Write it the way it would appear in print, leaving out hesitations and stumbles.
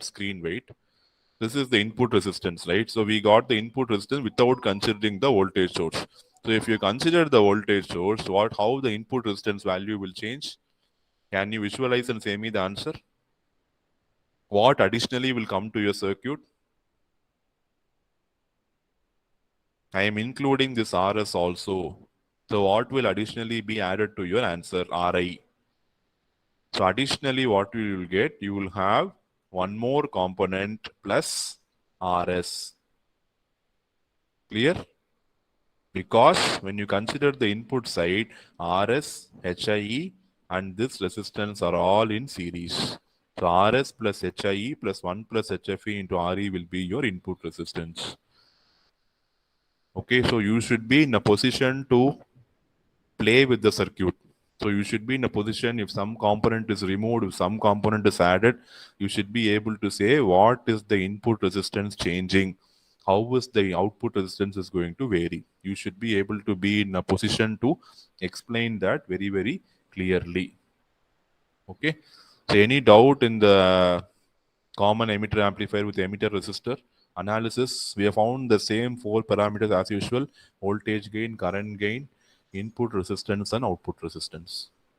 screen, wait. This is the input resistance, right? So we got the input resistance without considering the voltage source. So if you consider the voltage source, how the input resistance value will change? Can you visualize and say me the answer? What additionally will come to your circuit? I am including this RS also. So what will additionally be added to your answer? RI. So additionally, what you will get? You will have one more component plus RS. Clear? Because when you consider the input side, RS, HIE and this resistance are all in series. So RS plus HIE plus 1 plus HFE into RE will be your input resistance. Okay, so you should be in a position to play with the circuit. So you should be in a position, if some component is removed, if some component is added, you should be able to say what is the input resistance changing, how is the output resistance is going to vary. You should be able to be in a position to explain that very, very clearly. Okay. So any doubt in the common emitter amplifier with emitter resistor analysis? We have found the same 4 parameters as usual: voltage gain, current gain, input resistance and output resistance.